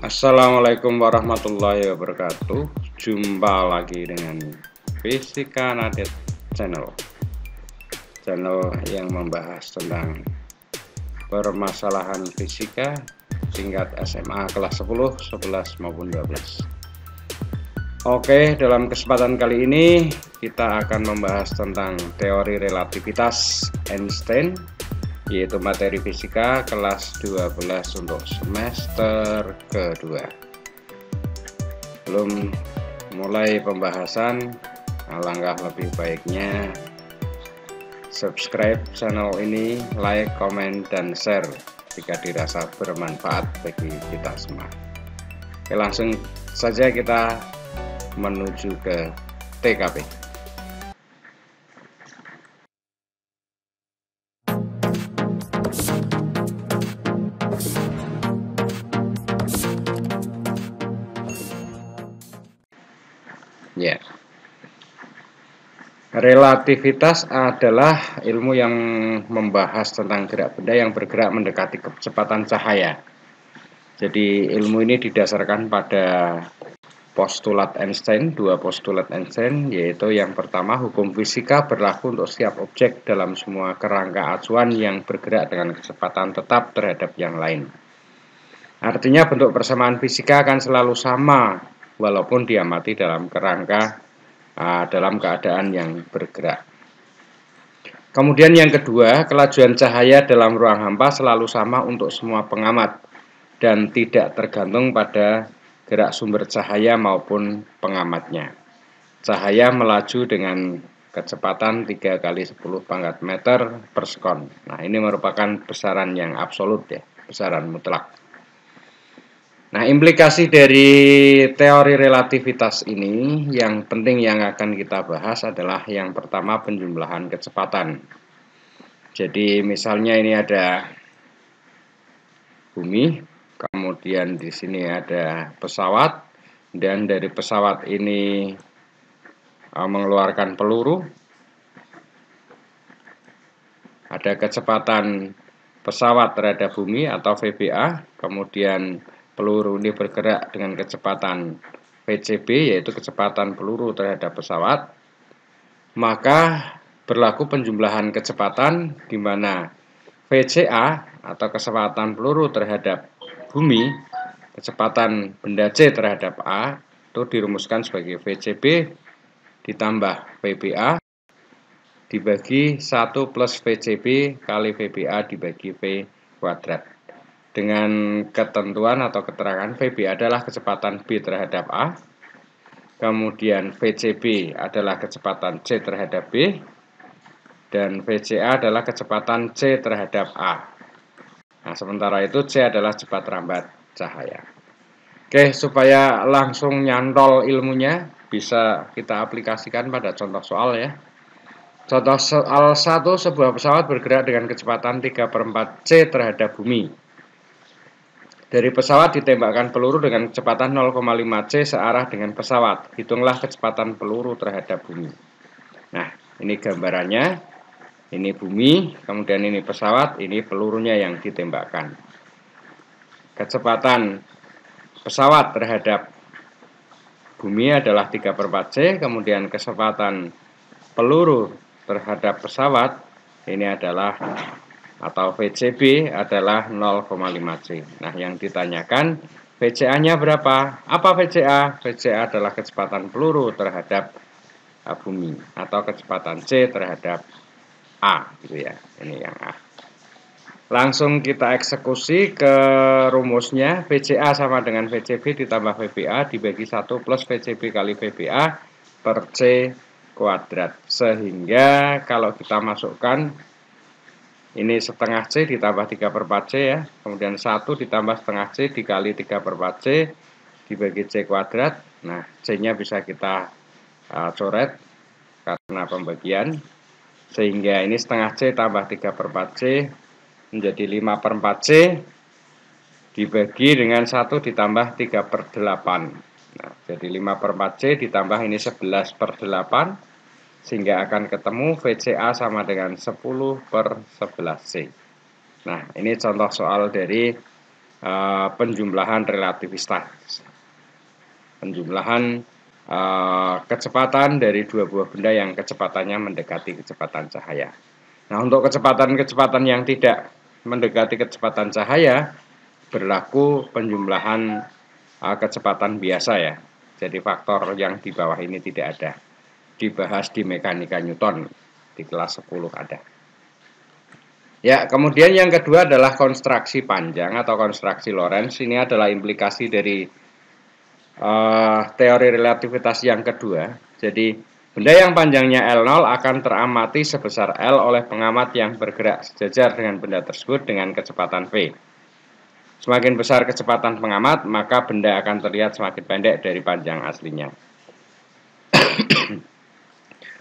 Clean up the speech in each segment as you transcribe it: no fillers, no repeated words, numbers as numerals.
Assalamualaikum warahmatullahi wabarakatuh. Jumpa lagi dengan Fisika Nadet Channel yang membahas tentang permasalahan fisika tingkat SMA kelas 10, 11 maupun 12. Oke, dalam kesempatan kali ini kita akan membahas tentang teori relativitas Einstein, yaitu materi fisika kelas 12 untuk semester kedua. Belum mulai pembahasan, alangkah lebih baiknya subscribe channel ini, like, komen, dan share jika dirasa bermanfaat bagi kita semua. Oke, langsung saja kita menuju ke TKP. Ya. Relativitas adalah ilmu yang membahas tentang gerak benda yang bergerak mendekati kecepatan cahaya. Jadi ilmu ini didasarkan pada postulat Einstein, dua postulat Einstein, yaitu yang pertama, hukum fisika berlaku untuk setiap objek dalam semua kerangka acuan yang bergerak dengan kecepatan tetap terhadap yang lain. Artinya bentuk persamaan fisika akan selalu sama walaupun diamati dalam kerangka dalam keadaan yang bergerak. Kemudian yang kedua, kelajuan cahaya dalam ruang hampa selalu sama untuk semua pengamat dan tidak tergantung pada gerak sumber cahaya maupun pengamatnya. Cahaya melaju dengan kecepatan 3 kali 10 pangkat meter per sekon. Nah, ini merupakan besaran yang absolut ya, besaran mutlak. Nah, implikasi dari teori relativitas ini yang penting yang akan kita bahas adalah yang pertama, penjumlahan kecepatan. Jadi misalnya ini ada bumi, kemudian di sini ada pesawat, dan dari pesawat ini mengeluarkan peluru. Ada kecepatan pesawat terhadap bumi atau VBA, kemudian peluru ini bergerak dengan kecepatan VCB, yaitu kecepatan peluru terhadap pesawat. Maka berlaku penjumlahan kecepatan di mana VCA atau kecepatan peluru terhadap bumi, kecepatan benda C terhadap A itu dirumuskan sebagai VCB ditambah VBA dibagi 1 plus VCB kali VBA dibagi V kuadrat. Dengan ketentuan atau keterangan VB adalah kecepatan B terhadap A, kemudian VCB adalah kecepatan C terhadap B, dan VCA adalah kecepatan C terhadap A. Nah, sementara itu C adalah cepat rambat cahaya. Oke, supaya langsung nyantol ilmunya, bisa kita aplikasikan pada contoh soal ya. Contoh soal 1, sebuah pesawat bergerak dengan kecepatan 3/4 C terhadap bumi. Dari pesawat ditembakkan peluru dengan kecepatan 0,5 C searah dengan pesawat. Hitunglah kecepatan peluru terhadap bumi. Nah, ini gambarannya. Ini bumi, kemudian ini pesawat, ini pelurunya yang ditembakkan. Kecepatan pesawat terhadap bumi adalah 3/4 C, kemudian kecepatan peluru terhadap pesawat ini adalah atau VCB adalah 0,5 C. Nah, yang ditanyakan VCA-nya berapa? Apa VCA? VCA adalah kecepatan peluru terhadap bumi atau kecepatan C terhadap A, gitu ya. Ini yang A. Langsung kita eksekusi ke rumusnya. VCA sama dengan VCB ditambah VBA dibagi 1 plus VCB kali VBA per C kuadrat. Sehingga kalau kita masukkan ini setengah C ditambah 3/4 C ya, kemudian 1 ditambah setengah C dikali 3/4 C dibagi C kuadrat. Nah, C-nya bisa kita coret karena pembagian, sehingga ini setengah C tambah 3/4 C menjadi 5/4 C dibagi dengan 1 ditambah 3/8. Nah, jadi 5/4 C ditambah ini 11/8, sehingga akan ketemu VCA sama dengan 10/11 C. Nah, ini contoh soal dari penjumlahan relativitas, penjumlahan kecepatan dari dua buah benda yang kecepatannya mendekati kecepatan cahaya. Nah, untuk kecepatan-kecepatan yang tidak mendekati kecepatan cahaya berlaku penjumlahan kecepatan biasa ya. Jadi faktor yang di bawah ini tidak ada. Dibahas di mekanika Newton di kelas 10 ada. Ya, kemudian yang kedua adalah konstruksi panjang atau konstruksi Lorentz. Ini adalah implikasi dari teori relativitas yang kedua. Jadi benda yang panjangnya L0 akan teramati sebesar L oleh pengamat yang bergerak sejajar dengan benda tersebut dengan kecepatan V. Semakin besar kecepatan pengamat, maka benda akan terlihat semakin pendek dari panjang aslinya.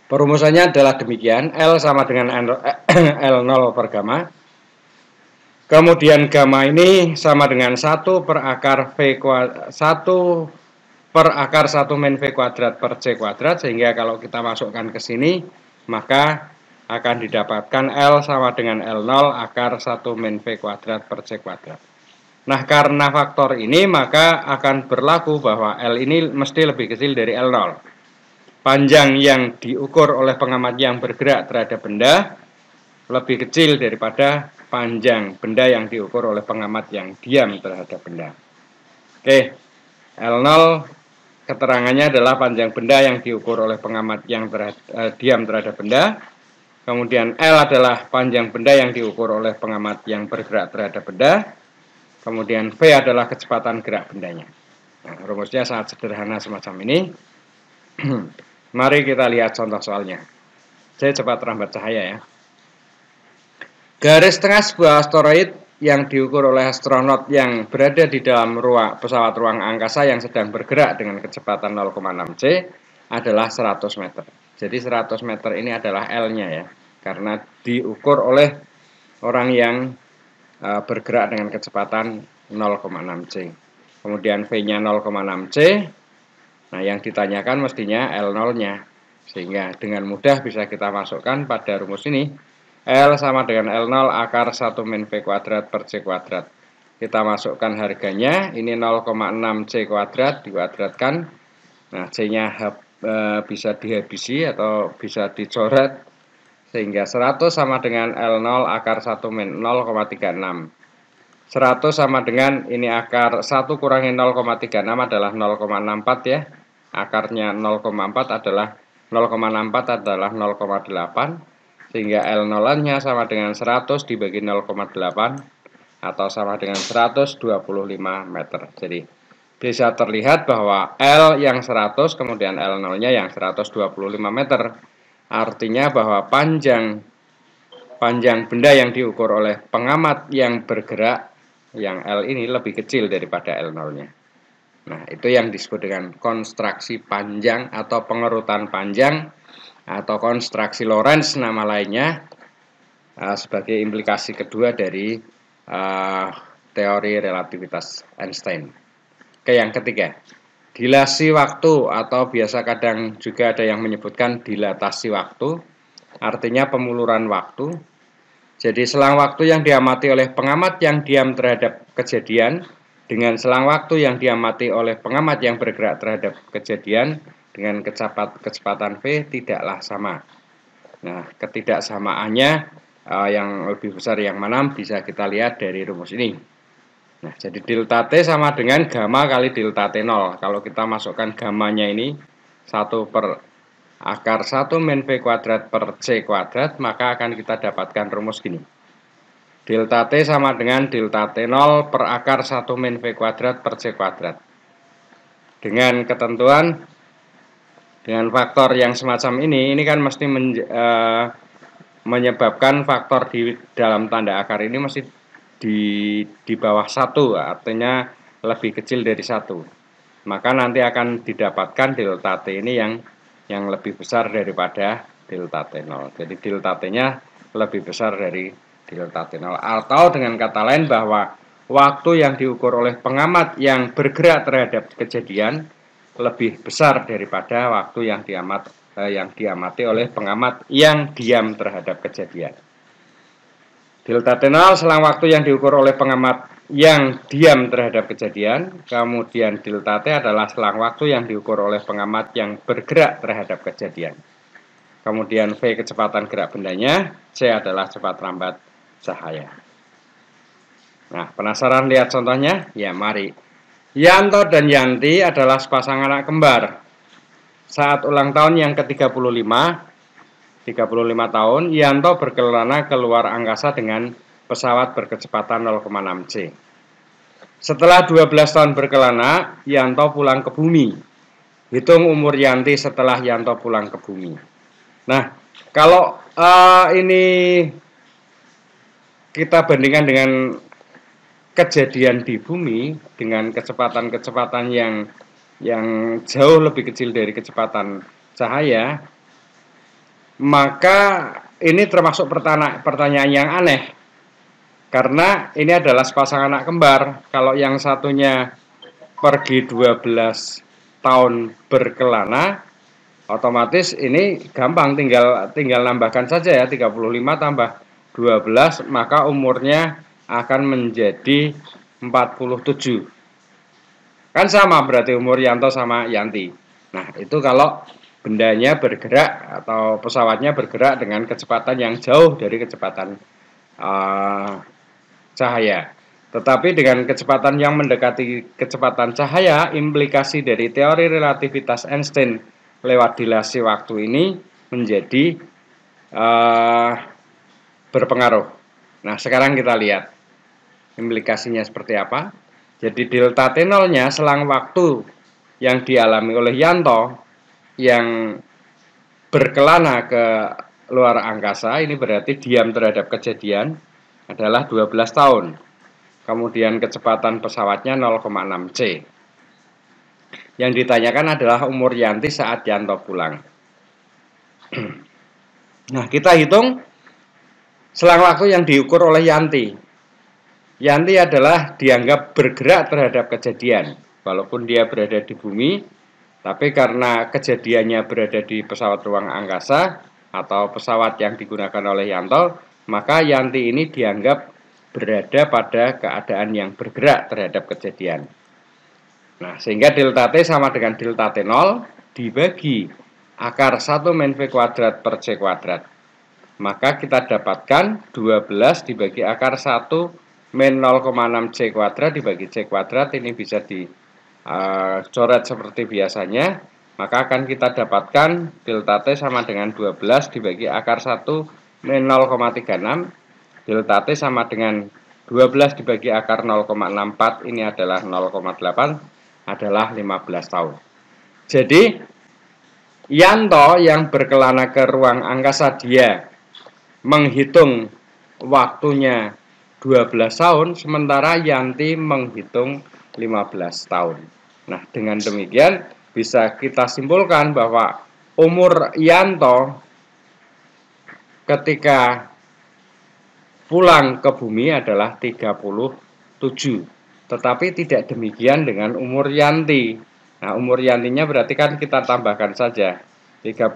Perumusannya adalah demikian, L sama dengan L0 per gamma. Kemudian gamma ini sama dengan 1 per akar V kuadrat, 1 per akar 1 min V kuadrat per C kuadrat, sehingga kalau kita masukkan ke sini maka akan didapatkan L sama dengan L0 akar 1 min V kuadrat per C kuadrat. Nah, karena faktor ini maka akan berlaku bahwa L ini mesti lebih kecil dari L0. Panjang yang diukur oleh pengamat yang bergerak terhadap benda lebih kecil daripada panjang benda yang diukur oleh pengamat yang diam terhadap benda. Oke, L0 keterangannya adalah panjang benda yang diukur oleh pengamat yang diam terhadap benda. Kemudian L adalah panjang benda yang diukur oleh pengamat yang bergerak terhadap benda. Kemudian V adalah kecepatan gerak bendanya. Nah, rumusnya sangat sederhana semacam ini. Mari kita lihat contoh soalnya. Saya cepat rambat cahaya ya. Garis tengah sebuah asteroid yang diukur oleh astronot yang berada di dalam pesawat ruang angkasa yang sedang bergerak dengan kecepatan 0,6 C adalah 100 meter. Jadi 100 meter ini adalah L-nya ya, karena diukur oleh orang yang bergerak dengan kecepatan 0,6 C. Kemudian V-nya 0,6 C. Nah, yang ditanyakan mestinya L0-nya. Sehingga dengan mudah bisa kita masukkan pada rumus ini. L sama dengan L0 akar 1 min V kuadrat per C kuadrat. Kita masukkan harganya, ini 0,6 C kuadrat dikuadratkan. Nah, C-nya bisa dihabisi atau bisa dicoret. Sehingga 100 sama dengan L0 akar 1 min 0,36. 100 sama dengan ini akar 1 kurangi 0,36 adalah 0,64 ya. Akarnya 0,4 adalah 0,64 adalah 0,8. Sehingga L0-nya sama dengan 100 dibagi 0,8 atau sama dengan 125 meter. Jadi bisa terlihat bahwa L yang 100 kemudian L0-nya yang 125 meter. Artinya bahwa panjang benda yang diukur oleh pengamat yang bergerak yang L ini lebih kecil daripada L0-nya. Nah, itu yang disebut dengan konstruksi panjang atau pengerutan panjang atau konstruksi Lorentz nama lainnya sebagai implikasi kedua dari teori relativitas Einstein. Oke, yang ketiga, dilasi waktu atau biasa kadang juga ada yang menyebutkan dilatasi waktu, artinya pemuluran waktu. Jadi selang waktu yang diamati oleh pengamat yang diam terhadap kejadian dengan selang waktu yang diamati oleh pengamat yang bergerak terhadap kejadian dengan kecepatan V tidaklah sama. Nah, ketidaksamaannya yang lebih besar yang mana bisa kita lihat dari rumus ini. Nah, jadi delta T sama dengan gamma kali delta T0. Kalau kita masukkan gammanya ini 1 per akar 1 min V kuadrat per C kuadrat, maka akan kita dapatkan rumus gini. Delta T sama dengan delta T0 per akar 1 min V kuadrat per C kuadrat. Dengan ketentuan dengan faktor yang semacam ini kan mesti menyebabkan faktor di dalam tanda akar ini mesti di bawah 1, artinya lebih kecil dari 1. Maka nanti akan didapatkan delta T ini yang lebih besar daripada delta T0. Jadi delta T-nya lebih besar dari delta T0. Atau dengan kata lain bahwa waktu yang diukur oleh pengamat yang bergerak terhadap kejadian lebih besar daripada waktu yang diamati oleh pengamat yang diam terhadap kejadian. Delta T0 selang waktu yang diukur oleh pengamat yang diam terhadap kejadian, kemudian delta T adalah selang waktu yang diukur oleh pengamat yang bergerak terhadap kejadian. Kemudian V kecepatan gerak bendanya, C adalah cepat lambat cahaya. Nah, penasaran lihat contohnya? Ya, mari. Yanto dan Yanti adalah sepasang anak kembar. Saat ulang tahun yang ke-35 tahun, Yanto berkelana keluar angkasa dengan pesawat berkecepatan 0,6 C. Setelah 12 tahun berkelana, Yanto pulang ke bumi. Hitung umur Yanti setelah Yanto pulang ke bumi. Nah, kalau ini kita bandingkan dengan kejadian di bumi dengan kecepatan-kecepatan yang jauh lebih kecil dari kecepatan cahaya, maka ini termasuk pertanyaan yang aneh. Karena ini adalah sepasang anak kembar. Kalau yang satunya pergi 12 tahun berkelana, otomatis ini gampang, tinggal nambahkan saja ya, 35 tambah 12, maka umurnya akan menjadi 47. Kan sama berarti umur Yanto sama Yanti. Nah, itu kalau bendanya bergerak atau pesawatnya bergerak dengan kecepatan yang jauh dari kecepatan cahaya. Tetapi dengan kecepatan yang mendekati kecepatan cahaya, implikasi dari teori relativitas Einstein lewat dilasi waktu ini menjadi berpengaruh. Nah, sekarang kita lihat implikasinya seperti apa. Jadi delta T0-nya selang waktu yang dialami oleh Yanto yang berkelana ke luar angkasa, ini berarti diam terhadap kejadian, adalah 12 tahun. Kemudian kecepatan pesawatnya 0,6 C. Yang ditanyakan adalah umur Yanti saat Yanto pulang. Nah, kita hitung selang waktu yang diukur oleh Yanti. Yanti adalah dianggap bergerak terhadap kejadian. Walaupun dia berada di bumi, tapi karena kejadiannya berada di pesawat ruang angkasa atau pesawat yang digunakan oleh Yanto, maka Yanti ini dianggap berada pada keadaan yang bergerak terhadap kejadian. Nah, sehingga delta T sama dengan delta T0 dibagi akar 1 min V kuadrat per C kuadrat. Maka kita dapatkan 12 dibagi akar 1 min 0,6 C kuadrat dibagi C kuadrat. Ini bisa dicoret seperti biasanya. Maka akan kita dapatkan delta T sama dengan 12 dibagi akar 1 min 0,36. Delta T sama dengan 12 dibagi akar 0,64, ini adalah 0,8, adalah 15 tahun. Jadi, Yanto yang berkelana ke ruang angkasa, dia menghitung waktunya 12 tahun, sementara Yanti menghitung 15 tahun. Nah, dengan demikian bisa kita simpulkan bahwa umur Yanto ketika pulang ke bumi adalah 37. Tetapi tidak demikian dengan umur Yanti. Nah, umur Yantinya berarti kan kita tambahkan saja 35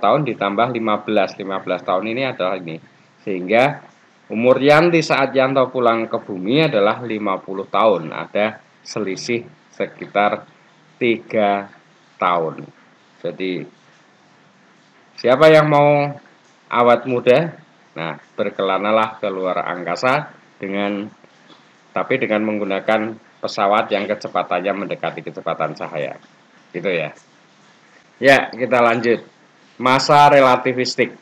tahun ditambah 15 tahun ini adalah ini. Sehingga umur Yanti saat Yanto pulang ke bumi adalah 50 tahun. Ada selisih sekitar 3 tahun. Jadi siapa yang mau awet muda? Nah, berkelanalah ke luar angkasa tapi dengan menggunakan pesawat yang kecepatannya mendekati kecepatan cahaya. Gitu ya. Ya, kita lanjut. Massa relativistik.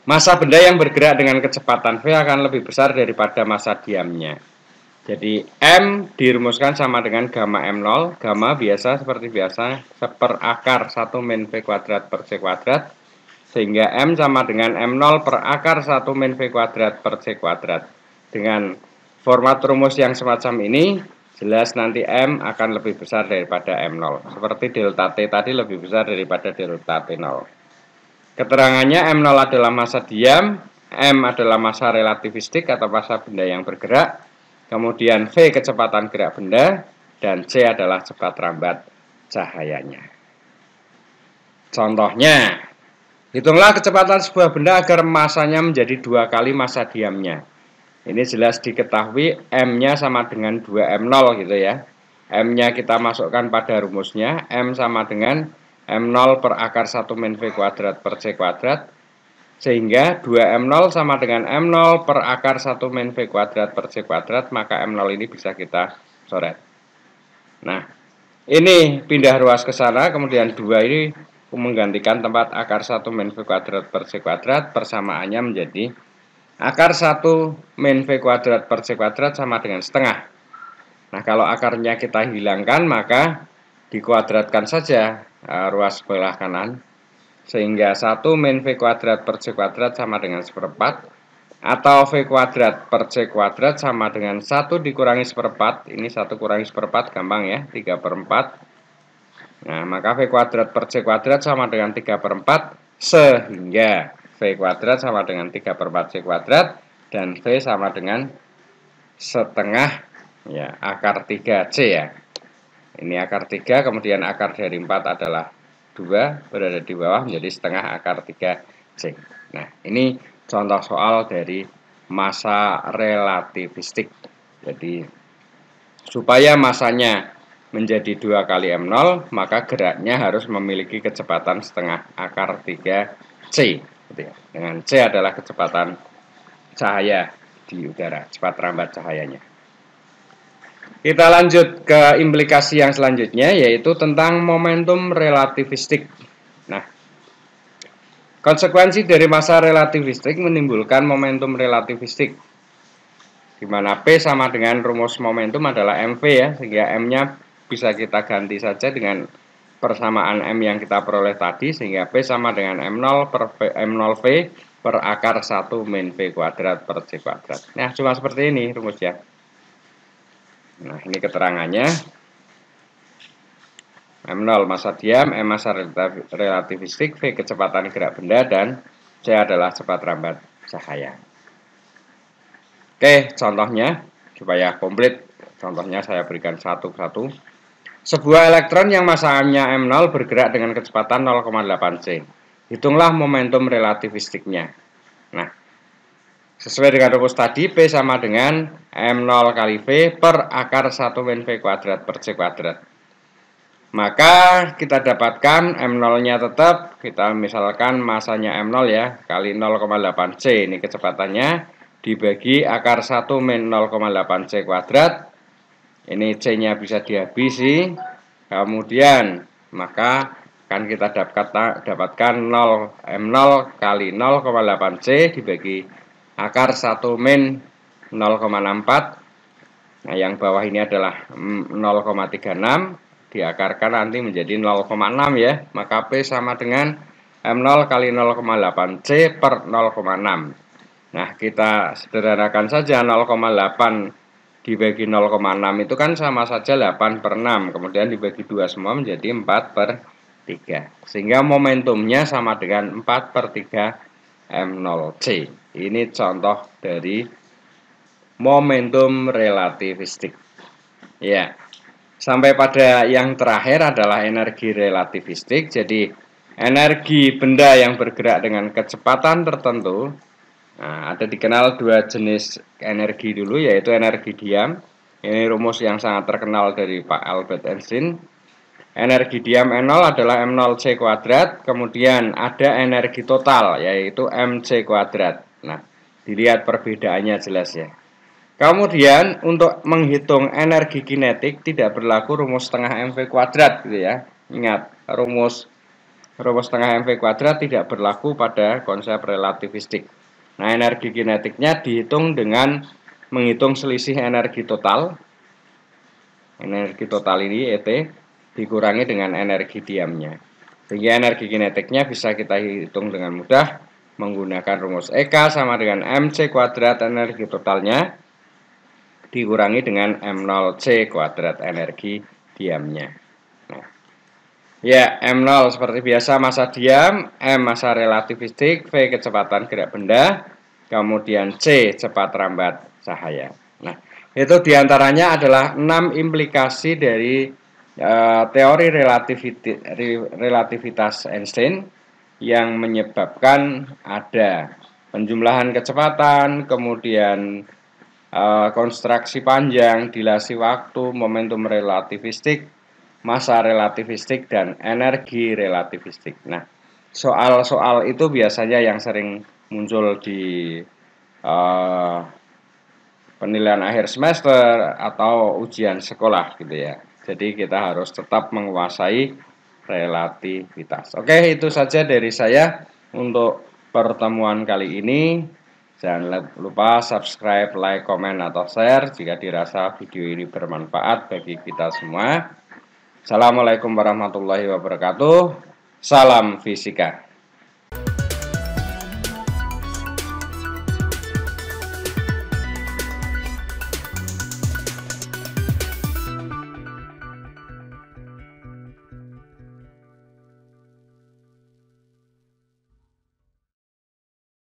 Massa benda yang bergerak dengan kecepatan V akan lebih besar daripada massa diamnya. Jadi M dirumuskan sama dengan gamma M0. Gamma biasa seperti biasa seperakar 1 min V kuadrat per C kuadrat. Sehingga M sama dengan M0 per akar 1 min V kuadrat per C kuadrat. Dengan format rumus yang semacam ini, jelas nanti M akan lebih besar daripada M0. Seperti delta T tadi lebih besar daripada delta T0. Keterangannya M0 adalah massa diam, M adalah massa relativistik atau massa benda yang bergerak, kemudian V kecepatan gerak benda, dan C adalah cepat lambat cahayanya. Contohnya, hitunglah kecepatan sebuah benda agar massanya menjadi 2 kali massa diamnya. Ini jelas diketahui M-nya sama dengan 2M0 gitu ya. M-nya kita masukkan pada rumusnya, M sama dengan M0 per akar 1 min V kuadrat per C kuadrat. Sehingga 2M0 sama dengan M0 per akar 1 min V kuadrat per C kuadrat, maka M0 ini bisa kita coret. Nah, ini pindah ruas ke sana, kemudian 2 ini menggantikan tempat akar 1 min V kuadrat per C kuadrat, persamaannya menjadi akar 1 min V kuadrat per C kuadrat sama dengan setengah. Nah, kalau akarnya kita hilangkan, maka dikuadratkan saja ruas sebelah kanan. Sehingga 1 min V kuadrat per C kuadrat sama dengan 1/4. Atau V kuadrat per C kuadrat sama dengan 1 dikurangi 1/4. Ini 1 kurangi 1/4 gampang ya, 3/4. Nah, maka V kuadrat per C kuadrat sama dengan 3/4. Sehingga V kuadrat sama dengan 3/4 C kuadrat. Dan V sama dengan setengah ya, akar 3C ya. Ini akar 3, kemudian akar dari 4 adalah 2, berada di bawah menjadi setengah akar 3C. Nah, ini contoh soal dari massa relativistik. Jadi, supaya massanya menjadi 2 kali M0, maka geraknya harus memiliki kecepatan setengah akar 3C. Dengan C adalah kecepatan cahaya di udara, cepat rambat cahayanya. Kita lanjut ke implikasi yang selanjutnya, yaitu tentang momentum relativistik. Nah, konsekuensi dari massa relativistik menimbulkan momentum relativistik, di mana P sama dengan rumus momentum adalah MV ya, sehingga M-nya bisa kita ganti saja dengan persamaan M yang kita peroleh tadi, sehingga P sama dengan M0 per M0V per akar 1 min V kuadrat per C kuadrat. Nah, cuma seperti ini rumusnya. Nah, ini keterangannya. M0 massa diam, M massa relativistik, V kecepatan gerak benda, dan C adalah cepat rambat cahaya. Oke, contohnya supaya komplit. Contohnya saya berikan satu persatu. Sebuah elektron yang massanya M0 bergerak dengan kecepatan 0,8 C. Hitunglah momentum relativistiknya. Nah, sesuai dengan rumus tadi, P sama dengan M0 kali V per akar 1 min V kuadrat per C kuadrat. Maka kita dapatkan M0-nya tetap, kita misalkan masanya M0 ya, kali 0,8 C. Ini kecepatannya dibagi akar 1 min 0,8 C kuadrat. Ini C-nya bisa dihabisi. Kemudian, maka akan kita dapatkan 0 M0 kali 0,8 C dibagi akar 1 min 0,64. Nah, yang bawah ini adalah 0,36, diakarkan nanti menjadi 0,6 ya. Maka P sama dengan M0 kali 0,8 C per 0,6. Nah, kita sederhanakan saja 0,8 dibagi 0,6 itu kan sama saja 8 per 6. Kemudian dibagi 2 semua menjadi 4 per 3. Sehingga momentumnya sama dengan 4 per 3 M0C. Ini contoh dari momentum relativistik. Ya, sampai pada yang terakhir adalah energi relativistik. Jadi, energi benda yang bergerak dengan kecepatan tertentu. Nah, ada dikenal dua jenis energi dulu, yaitu energi diam. Ini rumus yang sangat terkenal dari Pak Albert Einstein. Energi diam N0 adalah M0C kuadrat, kemudian ada energi total, yaitu MC kuadrat. Nah, dilihat perbedaannya jelas ya. Kemudian, untuk menghitung energi kinetik tidak berlaku rumus setengah MV kuadrat gitu ya. Ingat, rumus setengah MV kuadrat tidak berlaku pada konsep relativistik. Nah, energi kinetiknya dihitung dengan menghitung selisih energi total. Energi total ini ET dikurangi dengan energi diamnya. Sehingga energi kinetiknya bisa kita hitung dengan mudah menggunakan rumus EK sama dengan MC kuadrat energi totalnya dikurangi dengan M0C kuadrat energi diamnya. Nah, ya, M0 seperti biasa massa diam, M massa relativistik, V kecepatan gerak benda, kemudian C cepat rambat cahaya. Nah, itu diantaranya adalah 6 implikasi dari teori relativitas Einstein yang menyebabkan ada penjumlahan kecepatan, kemudian konstruksi panjang, dilasi waktu, momentum relativistik, massa relativistik, dan energi relativistik. Nah, soal-soal itu biasanya yang sering muncul di penilaian akhir semester atau ujian sekolah gitu ya. Jadi kita harus tetap menguasai relativitas. Oke, itu saja dari saya untuk pertemuan kali ini. Jangan lupa subscribe, like, komen, atau share jika dirasa video ini bermanfaat bagi kita semua. Assalamualaikum warahmatullahi wabarakatuh. Salam fisika.